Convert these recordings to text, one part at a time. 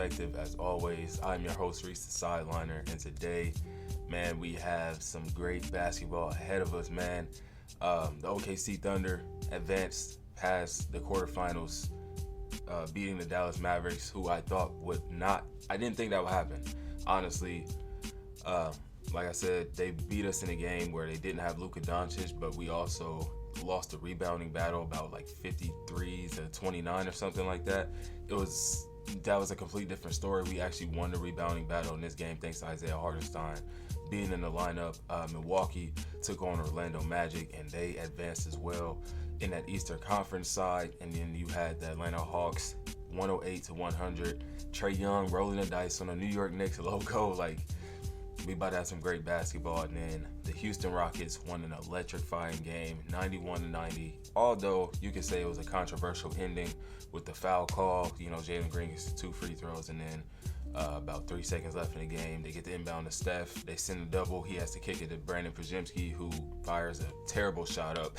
perspective as always. I'm your host, Reese the Sideliner, and today, man, we have some great basketball ahead of us, man. The OKC Thunder advanced past the quarterfinals, beating the Dallas Mavericks, who I thought would not. I didn't think that would happen, honestly. Like I said, they beat us in a game where they didn't have Luka Doncic, but we also lost the rebounding battle about like 53 to 29 or something like that. That was a complete different story. We actually won the rebounding battle in this game thanks to Isaiah Hartenstein being in the lineup. Milwaukee took on Orlando Magic and they advanced as well in that Eastern Conference side. And then you had the Atlanta Hawks 108 to 100. Trae Young rolling the dice on the New York Knicks logo. Like, we about to have some great basketball. And then the Houston Rockets won an electrifying game, 91-90. Although you could say it was a controversial ending with the foul call. You know, Jalen Green gets 2 free throws, and then about 3 seconds left in the game, they get the inbound to Steph. They send a double. He has to kick it to Brandon Podziemski, who fires a terrible shot up,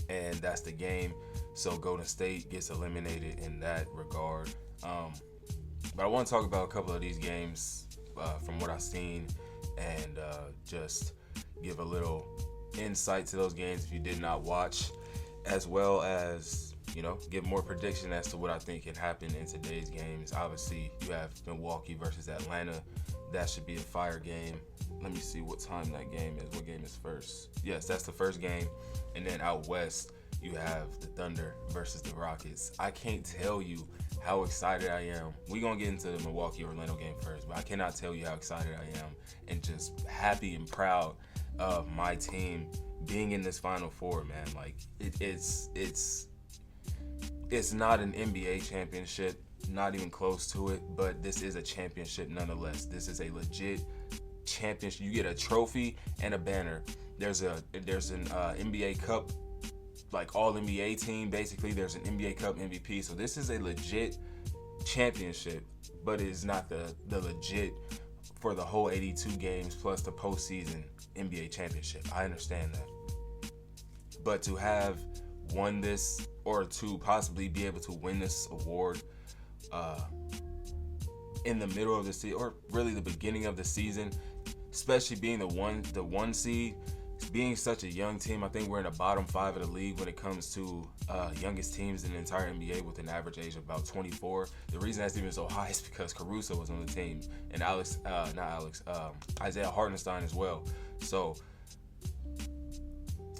and that's the game. So Golden State gets eliminated in that regard. But I want to talk about a couple of these games from what I've seen, and just give a little insight to those games if you did not watch, as well as, you know, give more prediction as to what I think can happen in today's games. Obviously, you have Milwaukee versus Atlanta. That should be a fire game. Let me see what time that game is. What game is first? Yes, that's the first game. And then out west, you have the Thunder versus the Rockets. I can't tell you how excited I am. We're going to get into the Milwaukee-Orlando game first, but I cannot tell you how excited I am and just happy and proud of my team being in this Final Four, man. Like, it's not an NBA championship, not even close to it, but this is a championship nonetheless. This is a legit championship. You get a trophy and a banner. There's an NBA Cup, like all NBA team, basically. There's an NBA Cup MVP. So this is a legit championship, but it is not the legit for the whole 82 games plus the postseason NBA championship. I understand that. But to have won this, or to possibly be able to win this award in the middle of the season, or really the beginning of the season, especially being the one seed, being such a young team. I think we're in the bottom 5 of the league when it comes to youngest teams in the entire NBA, with an average age of about 24. The reason that's even so high is because Caruso was on the team, and Isaiah Hartenstein as well. So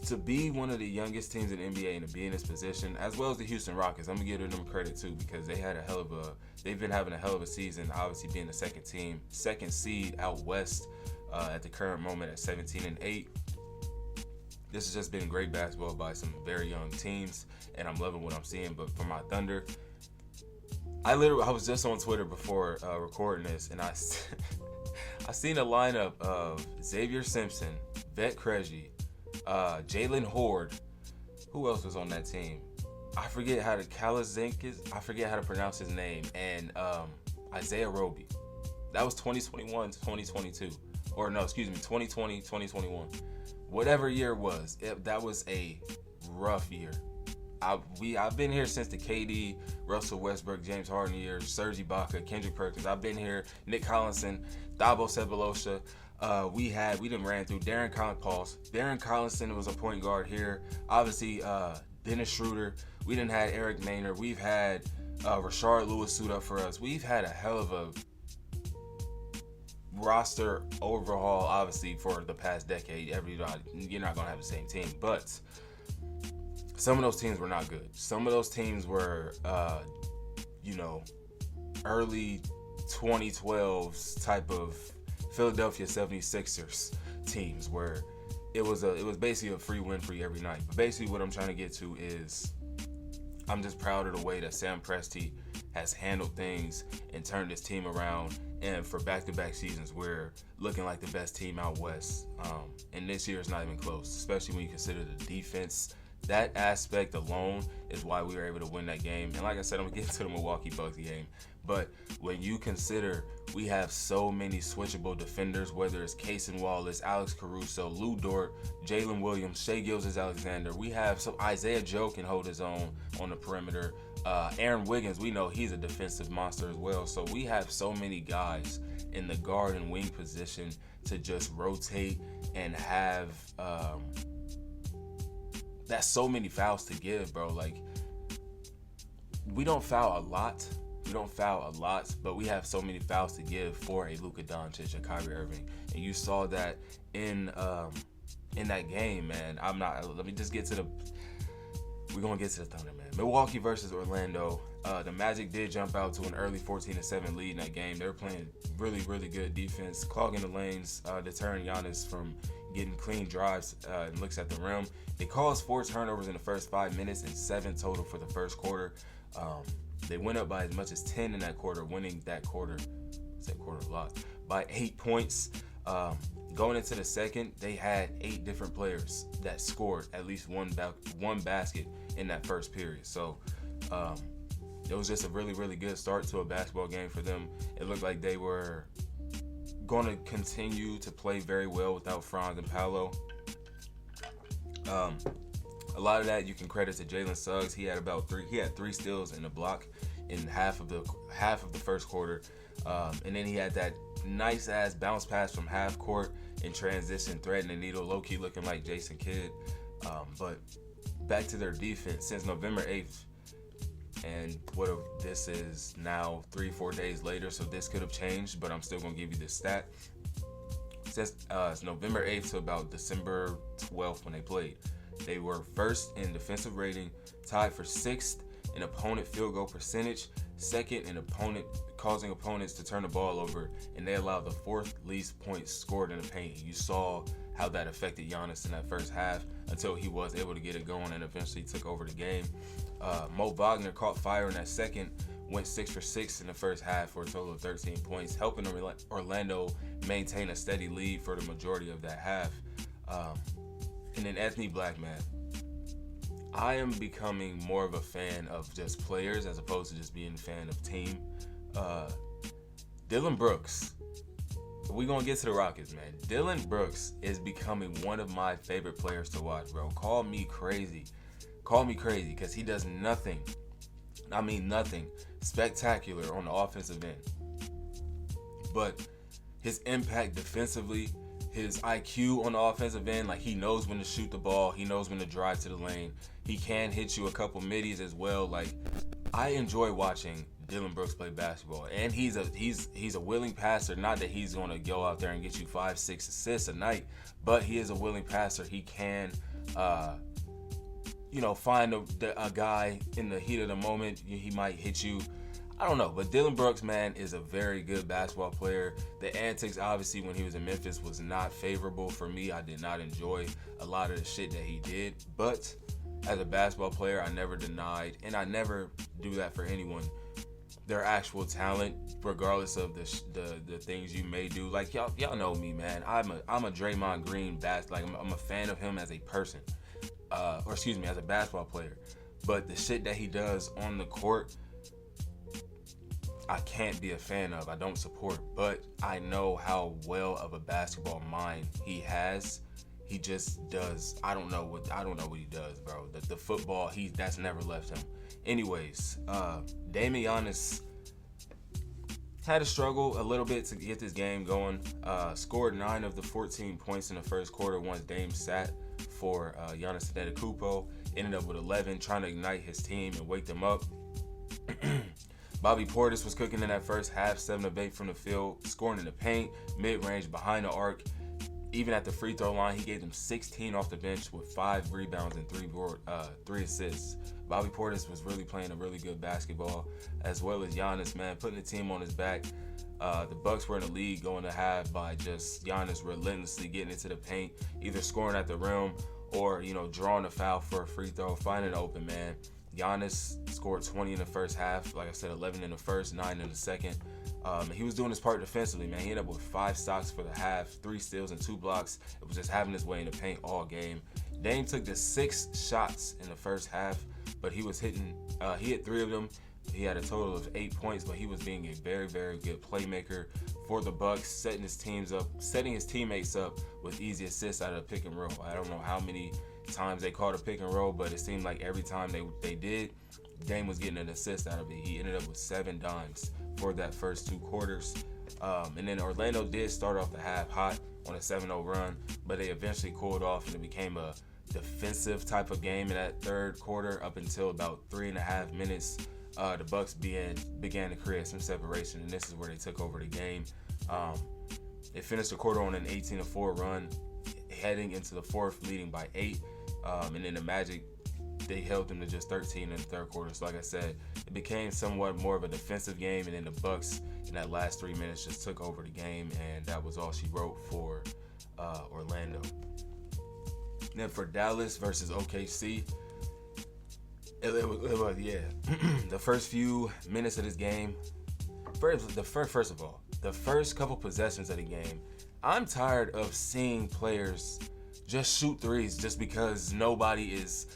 to be one of the youngest teams in the NBA and to be in this position, as well as the Houston Rockets, I'm gonna give them credit too, because they've been having a hell of a season. Obviously being the second seed out west at the current moment at 17-8. This has just been great basketball by some very young teams, and I'm loving what I'm seeing. But for my Thunder, I was just on Twitter before recording this, and I seen a lineup of Xavier Simpson, Vet Krejci, Jalen Horde. Who else was on that team? I forget how to pronounce his name, and Isaiah Roby. That was 2021 to 2022. Or no, excuse me, 2020, 2021. Whatever year it was, that was a rough year. I've been here since the KD, Russell Westbrook, James Harden years, Serge Ibaka, Kendrick Perkins. I've been here, Nick Collinson, Thabo Sefolosha. We done ran through Darren Collison was a point guard here. Obviously, Dennis Schroeder. We done had Eric Maynard. We've had Rashard Lewis suit up for us. We've had a hell of a roster overhaul, obviously, for the past decade. You're not going to have the same team, but some of those teams were not good. Some of those teams were, early 2012s type of Philadelphia 76ers teams, where it was basically a free win for you every night. But basically what I'm trying to get to is I'm just proud of the way that Sam Presti has handled things and turned his team around. And for back-to-back seasons, we're looking like the best team out west. And this year is not even close, especially when you consider the defense That aspect alone is why we were able to win that game. And like I said, I'm going to get to the Milwaukee Bucks game. But when you consider we have so many switchable defenders, whether it's Casey Wallace, Alex Caruso, Lou Dort, Jalen Williams, Shai Gilgeous-Alexander. We have some Isaiah Joe can hold his own on the perimeter. Aaron Wiggins, we know he's a defensive monster as well. So we have so many guys in the guard and wing position to just rotate and have that's so many fouls to give, bro. Like, we don't foul a lot. But we have so many fouls to give for a Luka Doncic and Kyrie Irving. And you saw that in that game, man. Let me just get to the we're going to get to the Thunder, man. Milwaukee versus Orlando. The Magic did jump out to an early 14-7 lead in that game. They were playing really, really good defense, clogging the lanes, deterring Giannis from getting clean drives and looks at the rim. They caused 4 turnovers in the first 5 minutes and 7 total for the first quarter. They went up by as much as 10 in that quarter, winning that quarter. A lot by 8 points. Going into the second, they had 8 different players that scored at least one basket in that first period. So it was just a really, really good start to a basketball game for them. It looked like they were going to continue to play very well without Franz and Paolo. A lot of that you can credit to Jalen Suggs. He had 3 steals and a block in half of the first quarter. And then he had that nice ass bounce pass from half court in transition, threading the needle, low-key looking like Jason Kidd. But back to their defense, since November 8th, and this is now 3-4 days later, so this could have changed, but I'm still going to give you this stat. Since it's November 8th to about December 12th when they played, they were first in defensive rating, tied for 6th in opponent field goal percentage, 2nd in causing opponents to turn the ball over, and they allowed the 4th least points scored in the paint. You saw how that affected Giannis in that first half until he was able to get it going and eventually took over the game. Mo Wagner caught fire in that second, went 6 for 6 in the first half for a total of 13 points, helping Orlando maintain a steady lead for the majority of that half. And then Anthony Blackman. I am becoming more of a fan of just players as opposed to just being a fan of team. Dillon Brooks. We're going to get to the Rockets, man. Dillon Brooks is becoming one of my favorite players to watch, bro. Call me crazy because he does nothing. I mean nothing spectacular on the offensive end. But his impact defensively, his IQ on the offensive end, like he knows when to shoot the ball, he knows when to drive to the lane. He can hit you a couple middies as well. Like, I enjoy watching Dillon Brooks play basketball, and he's a willing passer. Not that he's going to go out there and get you 5-6 assists a night, but he is a willing passer. He can, find a guy in the heat of the moment. He might hit you. I don't know, but Dillon Brooks, man, is a very good basketball player. The antics, obviously, when he was in Memphis was not favorable for me. I did not enjoy a lot of the shit that he did. But as a basketball player, I never denied, and I never do that for anyone, their actual talent, regardless of the things you may do. Like, y'all know me, man. I'm a Draymond Green I'm a fan of him as a person, as a basketball player. But the shit that he does on the court, I can't be a fan of. I don't support, but I know how well of a basketball mind he has. He just does. I don't know what he does, bro. The football, that's never left him. Anyways, Dame Giannis had to struggle a little bit to get this game going. Scored 9 of the 14 points in the first quarter once Dame sat for Giannis Antetokounmpo. Ended up with 11, trying to ignite his team and wake them up. Bobby Portis was cooking in that first half, 7 of 8 from the field, scoring in the paint, mid-range, behind the arc. Even at the free throw line, he gave them 16 off the bench with 5 rebounds and 3 assists. Bobby Portis was really playing a really good basketball, as well as Giannis, man, putting the team on his back. The Bucks were in the lead going to half by just Giannis relentlessly getting into the paint, either scoring at the rim or, drawing a foul for a free throw, finding an open man. Giannis scored 20 in the first half. Like I said, 11 in the first, 9 in the second. He was doing his part defensively, man. He ended up with 5 stocks for the half, 3 steals and 2 blocks. It was just having his way in the paint all game. Dame took the 6 shots in the first half, but he was hitting. He hit 3 of them. He had a total of 8 points, but he was being a very, very good playmaker for the Bucks, setting his teammates up with easy assists out of the pick and roll. I don't know how many times they called a pick and roll, but it seemed like every time they did, Dame was getting an assist out of it. He ended up with 7 dimes for that first 2 quarters. And then Orlando did start off the half hot on a 7-0 run, but they eventually cooled off and it became a defensive type of game in that third quarter up until about 3.5 minutes. The Bucks began to create some separation, and this is where they took over the game. They finished the quarter on an 18-4 run, heading into the fourth, leading by 8. And then the Magic, they held them to just 13 in the third quarter. So like I said, it became somewhat more of a defensive game, and then the Bucks in that last 3 minutes just took over the game, and that was all she wrote for Orlando. And then for Dallas versus OKC, it was the first few minutes of this game. First of all, the first couple possessions of the game, I'm tired of seeing players just shoot threes just because nobody is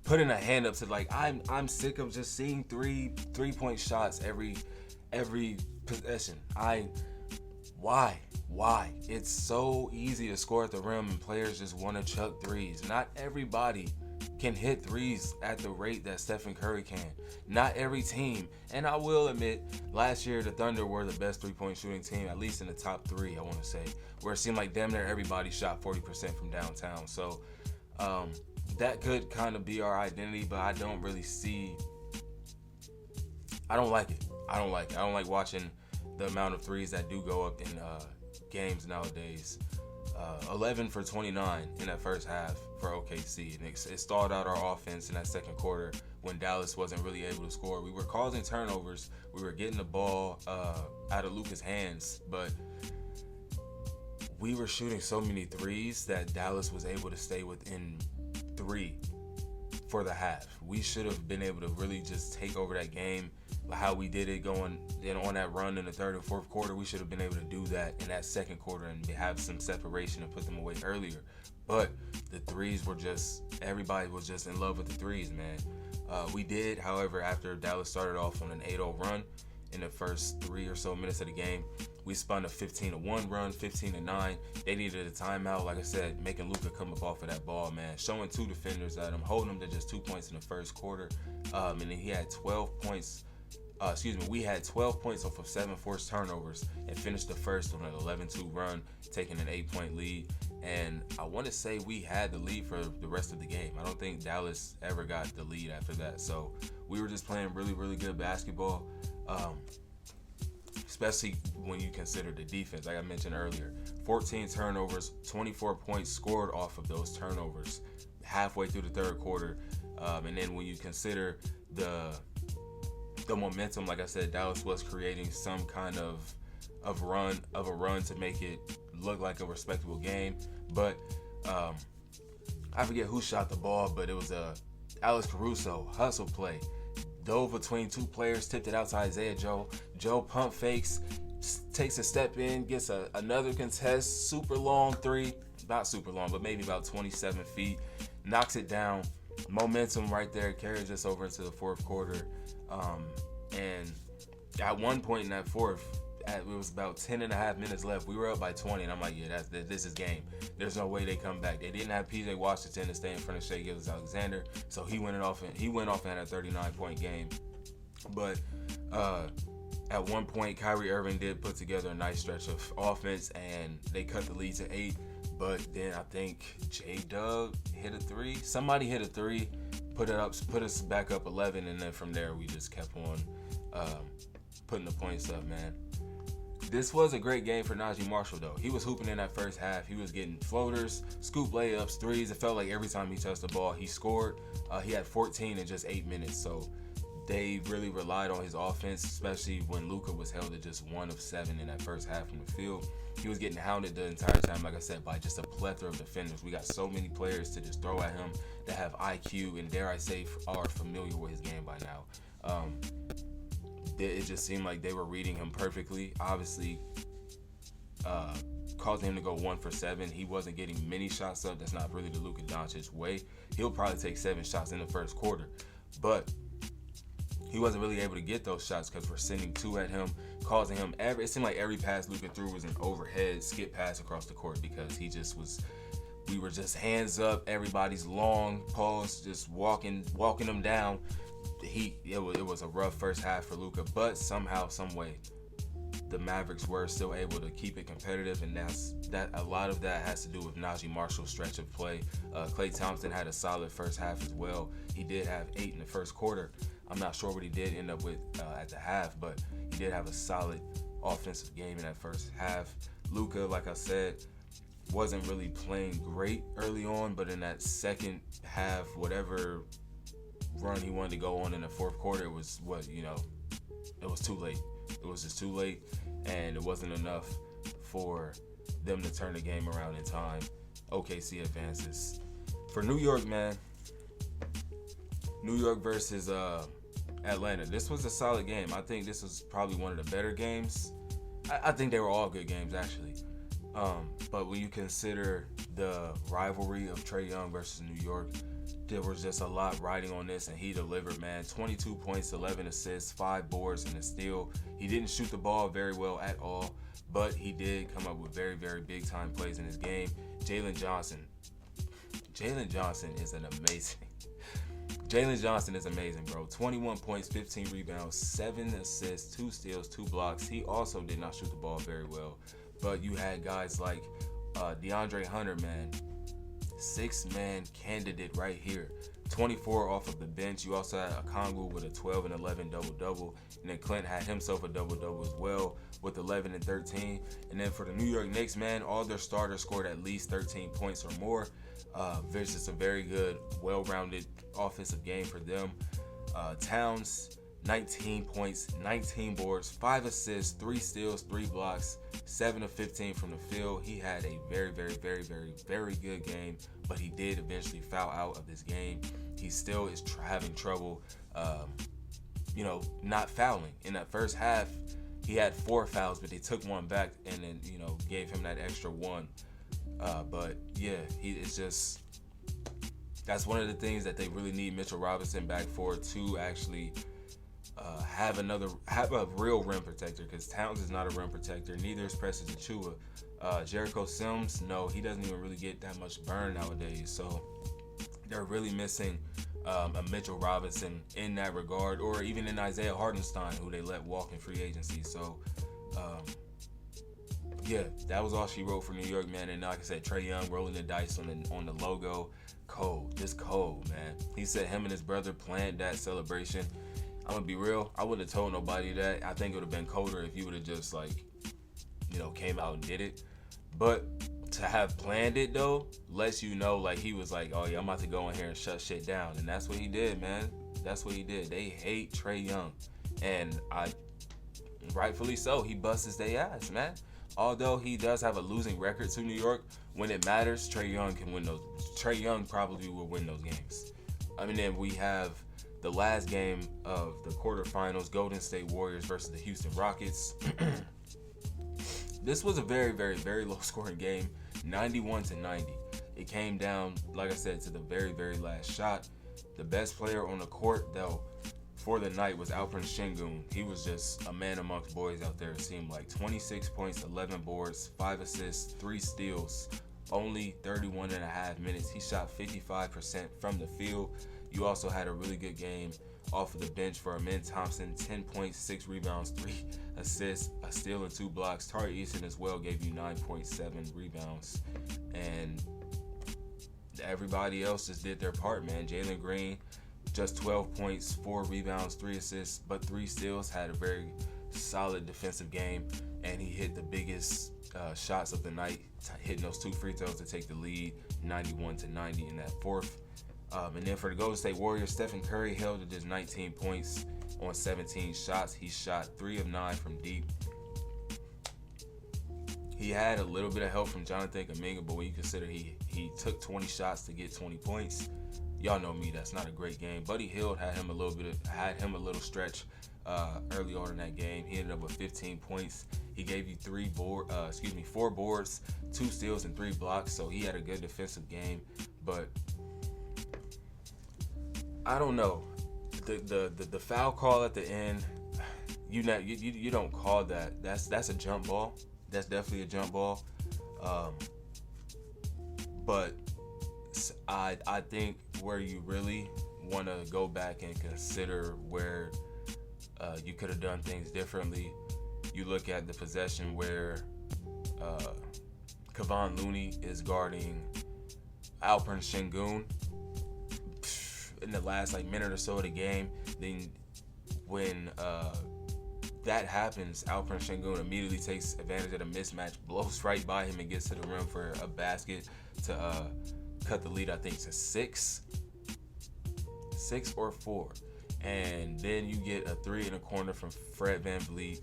putting a hand up to, like, I'm sick of just seeing three-point shots every possession. Why? It's so easy to score at the rim and players just want to chuck threes. Not everybody can hit threes at the rate that Stephen Curry can. Not every team. And I will admit, last year the Thunder were the best three-point shooting team, at least in the top 3, I want to say, where it seemed like damn near everybody shot 40% from downtown. So that could kind of be our identity, but I don't really see. I don't like it. I don't like watching the amount of threes that do go up in games nowadays. 11 for 29 in that first half for OKC. And it stalled out our offense in that second quarter when Dallas wasn't really able to score. We were causing turnovers. We were getting the ball out of Luka's hands, but we were shooting so many threes that Dallas was able to stay within 3 for the half. We should have been able to really just take over that game how we did it going then on that run in the third and fourth quarter. We should have been able to do that in that second quarter and have some separation and put them away earlier. But the threes were just, everybody was just in love with the threes, man. We did, however, after Dallas started off on an 8-0 run in the first 3 or so minutes of the game, we spun a 15-1 run, 15-9. They needed a timeout, like I said, making Luka come up off of that ball, man. Showing 2 defenders at him, holding him to just 2 points in the first quarter. And then he had 12 points. We had 12 points off of 7 forced turnovers and finished the first on an 11-2 run, taking an 8-point lead. And I want to say we had the lead for the rest of the game. I don't think Dallas ever got the lead after that. So we were just playing really, really good basketball, especially when you consider the defense. Like I mentioned earlier, 14 turnovers, 24 points scored off of those turnovers halfway through the third quarter. And then when you consider the momentum, like I said, Dallas was creating some kind of a run to make it look like a respectable game. But I forget who shot the ball, but it was Alex Caruso hustle play, dove between 2 players, tipped it out to Isaiah Joe. Joe pump fakes, takes a step in, gets another contest, super long 3, not super long, but maybe about 27 feet, knocks it down. Momentum right there carries us over into the fourth quarter. And at one point in that fourth, it was about 10.5 minutes left. We were up by 20, and I'm like, yeah, this is game. There's no way they come back. They didn't have PJ Washington to stay in front of Shai Gilgeous-Alexander, so he went off and had a 39-point game. But at one point, Kyrie Irving did put together a nice stretch of offense, and they cut the lead to 8. But then I think J-Dub hit a 3. Somebody hit a 3, put us back up 11, and then from there we just kept on putting the points up, man. This was a great game for Najee Marshall, though. He was hooping in that first half. He was getting floaters, scoop layups, threes. It felt like every time he touched the ball, he scored. He had 14 in just 8 minutes, so they really relied on his offense, especially when Luka was held to just 1 of 7 in that first half from the field. He was getting hounded the entire time, like I said, by just a plethora of defenders. We got so many players to just throw at him that have IQ and, dare I say, are familiar with his game by now. it just seemed like they were reading him perfectly. Obviously, causing him to go 1 for 7. He wasn't getting many shots up. That's not really the Luka Doncic way. He'll probably take 7 shots in the first quarter, but he wasn't really able to get those shots because we're sending 2 at him, causing him it seemed like every pass Luka threw was an overhead skip pass across the court because he just was. We were just hands up, everybody's long pause, just walking them down. It was a rough first half for Luka, but somehow, some way, the Mavericks were still able to keep it competitive, and a lot of that has to do with Najee Marshall's stretch of play. Klay Thompson had a solid first half as well. He did have 8 in the first quarter. I'm not sure what he did end up with at the half, but he did have a solid offensive game in that first half. Luka, like I said, wasn't really playing great early on, but in that second half, whatever run he wanted to go on in the fourth quarter, it was too late. It was just too late, and it wasn't enough for them to turn the game around in time. OKC advances. For New York, man, New York versus Atlanta. This was a solid game. I think this was probably one of the better games. I think they were all good games, actually. But when you consider the rivalry of Trae Young versus New York, there was just a lot riding on this, and he delivered, man. 22 points, 11 assists, 5 boards, and a steal. He didn't shoot the ball very well at all, but he did come up with very, very big-time plays in his game. Jalen Johnson is amazing, bro. 21 points, 15 rebounds, 7 assists, 2 steals, 2 blocks. He also did not shoot the ball very well. But you had guys like DeAndre Hunter, man. 6-man candidate right here. 24 off of the bench. You also had Okongwu with a 12 and 11 double-double. And then Clint had himself a double-double as well with 11 and 13. And then for the New York Knicks, man, all their starters scored at least 13 points or more. Versus a very good, well-rounded offensive game for them. Towns, 19 points, 19 boards, 5 assists, 3 steals, 3 blocks, 7 of 15 from the field. He had a very, very, very, very, very good game, but he did eventually foul out of this game. He still is having trouble, not fouling. In that first half, he had 4 fouls, but they took 1 back and then, gave him that extra 1. But yeah, that's one of the things that they really need Mitchell Robinson back for, to actually have a real rim protector, because Towns is not a rim protector. Neither is Precious Achiuwa. Jericho Sims, no, he doesn't even really get that much burn nowadays. So they're really missing a Mitchell Robinson in that regard, or even in Isaiah Hartenstein, who they let walk in free agency. So yeah, that was all she wrote for New York, man. And like I said, Trae Young rolling the dice on the logo. Cold, man. He said him and his brother planned that celebration. I'm gonna be real, I wouldn't have told nobody that. I think it would have been colder if he would have just came out and did it. But to have planned it though, lets you know, he was like, oh yeah, I'm about to go in here and shut shit down. And that's what he did, man. That's what he did. They hate Trae Young. And rightfully so, he busts their ass, man. Although he does have a losing record to New York, when it matters, Trae Young can win those. Trae Young probably will win those games. Then we have the last game of the quarterfinals, Golden State Warriors versus the Houston Rockets. This was a very, very, very low-scoring game, 91-90. It came down, like I said, to the very, very last shot. The best player on the court, though, for the night was Alperen Şengün. He was just a man amongst boys out there, it seemed like. 26 points, 11 boards, 5 assists, 3 steals, only 31 and a half minutes. He shot 55% from the field. You also had a really good game off of the bench for Amen Thompson. 10 points, 6 rebounds, 3 assists, a steal and 2 blocks. Tari Eason as well gave you 9.7 rebounds. And everybody else just did their part, man. Jalen Green, just 12 points, 4 rebounds, 3 assists, but 3 steals. Had a very solid defensive game, and he hit the biggest shots of the night, hitting those 2 free throws to take the lead, 91-90 in that fourth. And then for the Golden State Warriors, Stephen Curry held to just 19 points on 17 shots. He shot 3 of 9 from deep. He had a little bit of help from Jonathan Kuminga, but when you consider he took 20 shots to get 20 points, y'all know me, that's not a great game. Buddy Hield had him a little stretch. early on in that game. He ended up with 15 points. He gave you 4 boards, 2 steals, and 3 blocks. So he had a good defensive game. But I don't know, the foul call at the end. You don't call that. That's a jump ball. That's definitely a jump ball. But I think where you really want to go back and consider where you could have done things differently, you look at the possession where Kevon Looney is guarding Alperen Sengun in the last minute or so of the game. Then when that happens, Alperen Sengun immediately takes advantage of the mismatch, blows right by him, and gets to the rim for a basket to cut the lead, I think, to 6 or 4. And then you get a 3 in the corner from Fred VanVleet.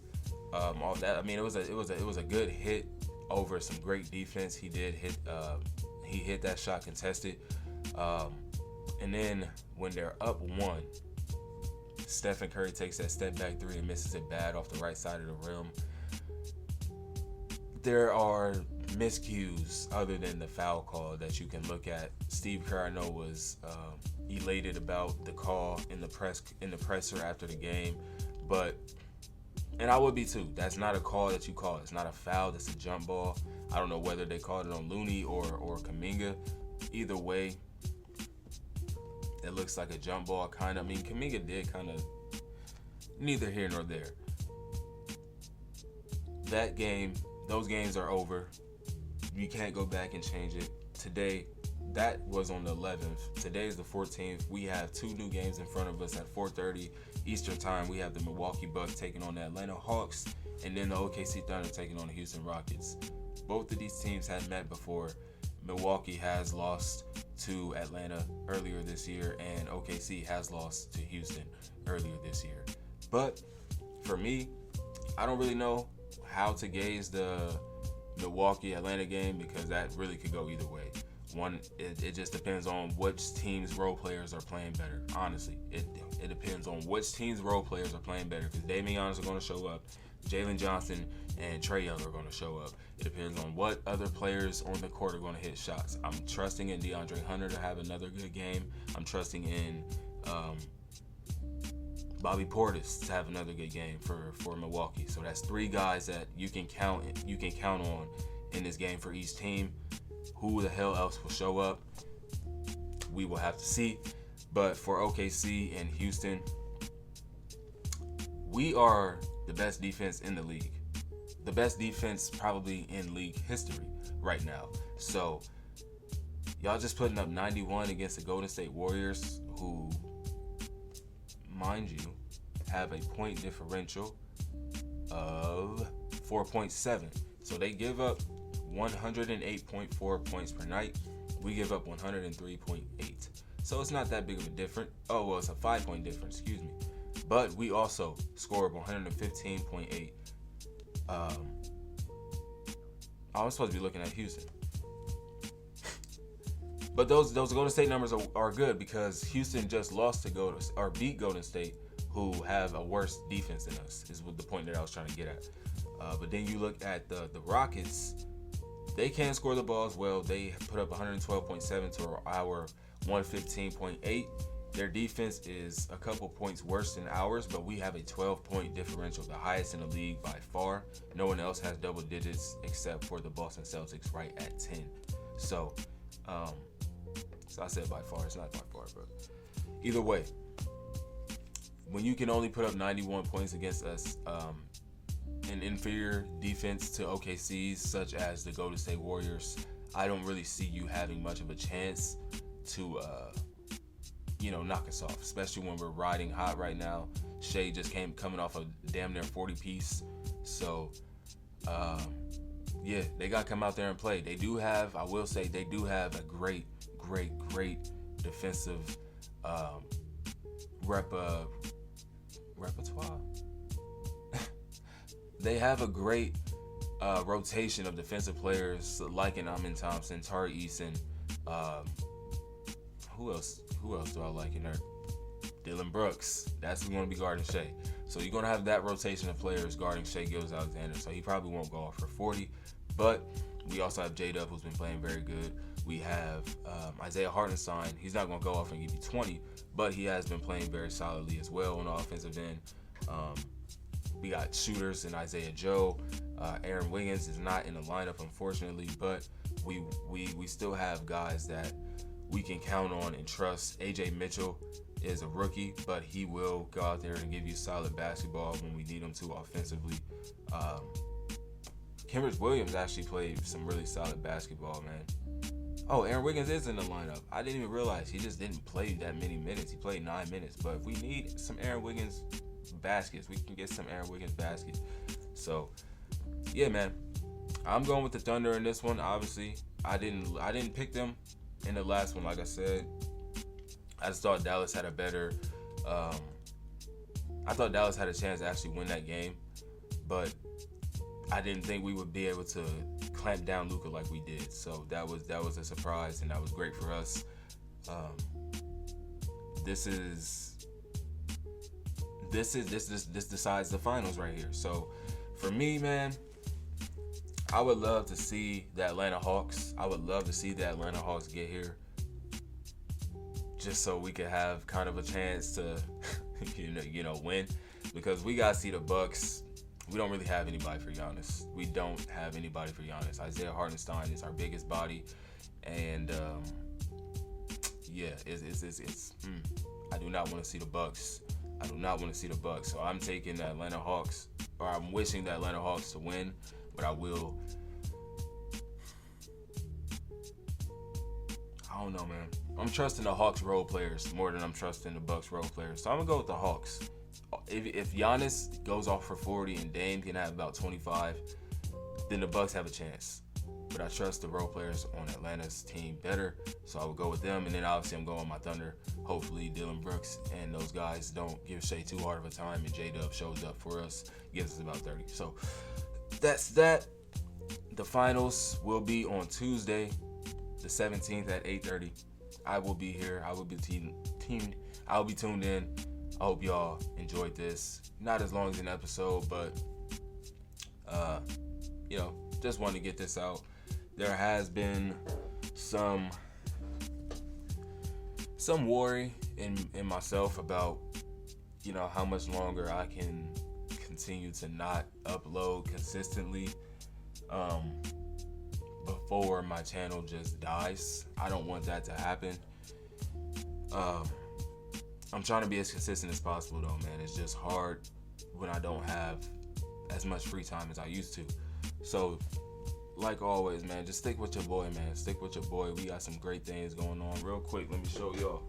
All that. I mean, it was a good hit over some great defense. He did hit. He hit that shot contested. And then when they're up 1, Stephen Curry takes that step back 3 and misses it bad off the right side of the rim. There are miscues other than the foul call that you can look at. Steve Kerr, I know, was elated about the call in the presser after the game, and I would be too. That's not a call that you call. It's not a foul. That's a jump ball. I don't know whether they called it on Looney or Kuminga. Either way, it looks like a jump ball, kind of. I mean, Kuminga did kind of, neither here nor there. That game, those games are over. You can't go back and change it. Today, that was on the 11th. Today is the 14th. We have 2 new games in front of us at 4:30 Eastern Time. We have the Milwaukee Bucks taking on the Atlanta Hawks, and then the OKC Thunder taking on the Houston Rockets. Both of these teams had met before. Milwaukee has lost to Atlanta earlier this year, and OKC has lost to Houston earlier this year. But for me, I don't really know how to gauge the Milwaukee-Atlanta game, because that really could go either way. It just depends on which team's role players are playing better. Honestly, it depends on which team's role players are playing better, because Damian Giannis are going to show up, Jalen Johnson and Trae Young are going to show up. It depends on what other players on the court are going to hit shots. I'm trusting in DeAndre Hunter to have another good game. I'm trusting in Bobby Portis to have another good game for Milwaukee. So that's 3 guys that you can count on in this game for each team. Who the hell else will show up? We will have to see. But for OKC and Houston, we are the best defense in the league. The best defense probably in league history right now. So y'all just putting up 91 against the Golden State Warriors, who, mind you, have a point differential of 4.7. So they give up 108.4 points per night. We give up 103.8. So it's not that big of a difference. Oh, well, it's a 5-point difference, excuse me. But we also score 115.8. I was supposed to be looking at Houston. But those Golden State numbers are good, because Houston just lost to beat Golden State, who have a worse defense than us, is the point that I was trying to get at. But then you look at the Rockets. They can score the ball as well. They put up 112.7 to our 115.8. Their defense is a couple points worse than ours, but we have a 12-point differential, the highest in the league by far. No one else has double digits except for the Boston Celtics, right at 10. So I said by far. It's not by far, but either way, when you can only put up 91 points against us, an inferior defense to OKC's, such as the Golden State Warriors, I don't really see you having much of a chance to knock us off, especially when we're riding hot right now. Shea just coming off a damn near 40 piece. So they got to come out there and play. They do have, I will say, they do have a great defensive repertoire. They have a great rotation of defensive players, like an Amin Thompson, Tari Eason. Who else do I like in there? Dylan Brooks. That's who's going to be guarding Shea. So you're going to have that rotation of players guarding Shai Gilgeous-Alexander. So he probably won't go off for 40. But we also have J-Dub, who's been playing very good. We have Isaiah Hartenstein. He's not going to go off and give you 20, but he has been playing very solidly as well on the offensive end. We got shooters in Isaiah Joe. Aaron Wiggins is not in the lineup, unfortunately, but we still have guys that we can count on and trust. AJ Mitchell is a rookie, but he will go out there and give you solid basketball when we need him to offensively. Kenrich Williams actually played some really solid basketball, man. Oh, Aaron Wiggins is in the lineup. I didn't even realize he just didn't play that many minutes. He played 9 minutes, but if we need some Aaron Wiggins baskets, we can get some Aaron Wiggins baskets. So, yeah, man, I'm going with the Thunder in this one. Obviously, I didn't pick them in the last one. Like I said, I just thought Dallas had a better. I thought Dallas had a chance to actually win that game, but I didn't think we would be able to clamp down Luka like we did. So that was a surprise, and that was great for us. This decides the finals right here. So for me, man, I would love to see the Atlanta Hawks. I would love to see the Atlanta Hawks get here, just so we could have kind of a chance to, win. Because we gotta see the Bucks. We don't really have anybody for Giannis. We don't have anybody for Giannis. Isaiah Hartenstein is our biggest body, and I do not want to see the Bucks. I do not want to see the Bucks. So I'm taking the Atlanta Hawks, or I'm wishing the Atlanta Hawks to win, but I will. I don't know, man. I'm trusting the Hawks role players more than I'm trusting the Bucks role players. So I'm gonna go with the Hawks. If Giannis goes off for 40 and Dame can have about 25, then the Bucks have a chance. But I trust the role players on Atlanta's team better, so I would go with them. And then obviously I'm going with my Thunder. Hopefully Dillon Brooks and those guys don't give Shai too hard of a time, and J-Dub shows up for us, gives us about 30. So that's that. The finals will be on Tuesday, the 17th at 8:30. I will be here. I will be I'll be tuned in. I hope y'all enjoyed this. Not as long as an episode, but just wanted to get this out. There has been some worry in myself about how much longer I can continue to not upload consistently before my channel just dies. I don't want that to happen. I'm trying to be as consistent as possible though, man. It's just hard when I don't have as much free time as I used to. So, like always, man, just stick with your boy, man. Stick with your boy. We got some great things going on. Real quick, let me show y'all,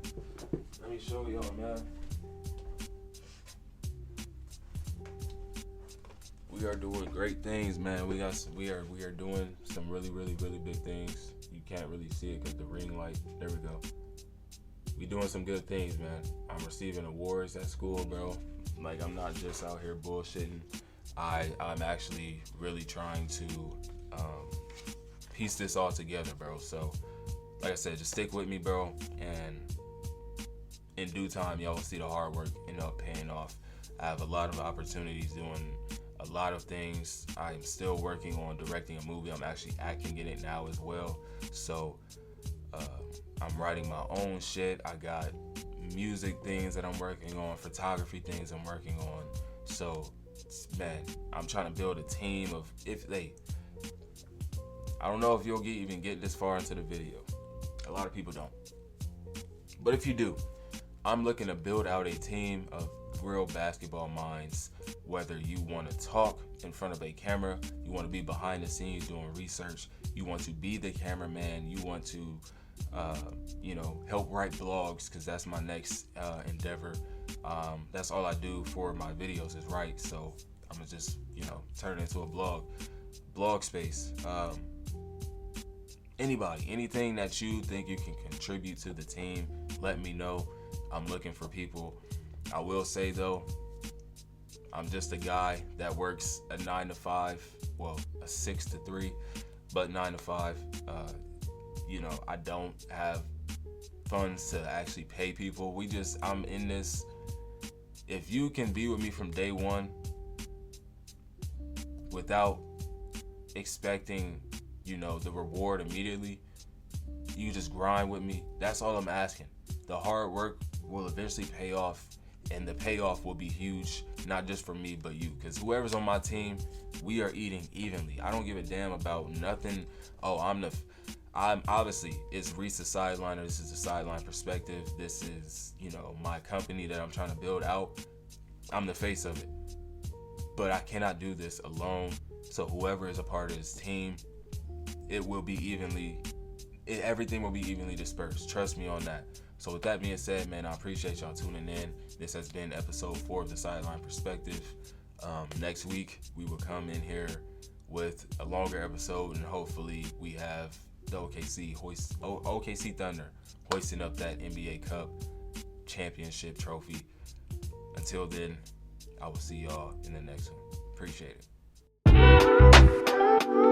man. We are doing great things, man. We are doing some really, really, really big things. You can't really see it because the ring light. There we go. We doing some good things, man. I'm receiving awards at school, bro. Like, I'm not just out here bullshitting. I'm actually really trying to piece this all together, bro. So, like I said, just stick with me, bro. And in due time, y'all will see the hard work end up paying off. I have a lot of opportunities doing a lot of things. I'm still working on directing a movie. I'm actually acting in it now as well. So, I'm writing my own shit. I got music things that I'm working on, photography things I'm working on. So, man, I'm trying to build a team of, I don't know if you'll even get this far into the video. A lot of people don't. But if you do, I'm looking to build out a team of real basketball minds. Whether you want to talk in front of a camera, you want to be behind the scenes doing research, you want to be the cameraman, you want to help write blogs, because that's my next endeavor. That's all I do for my videos is write. So I'm gonna just turn it into a blog space. Anybody, anything that you think you can contribute to the team, let me know. I'm looking for people. I will say though, I'm just a guy that works a 9 to 5, well, a 6 to 3, but 9 to 5. I don't have funds to actually pay people. I'm in this if you can be with me from day one without expecting, the reward immediately, you just grind with me. That's all I'm asking. The hard work will eventually pay off, and the payoff will be huge, not just for me, but you. Because whoever's on my team, we are eating evenly. I don't give a damn about nothing. Oh, I'm obviously, it's Reese the Sideliner. This is the Sideline Perspective. This is, my company that I'm trying to build out. I'm the face of it. But I cannot do this alone. So whoever is a part of this team, everything will be evenly dispersed. Trust me on that. So with that being said, man, I appreciate y'all tuning in. This has been episode 4 of the Sideline Perspective. Next week, we will come in here with a longer episode, and hopefully we have the OKC Thunder hoisting up that NBA Cup championship trophy. Until then, I will see y'all in the next one. Appreciate it.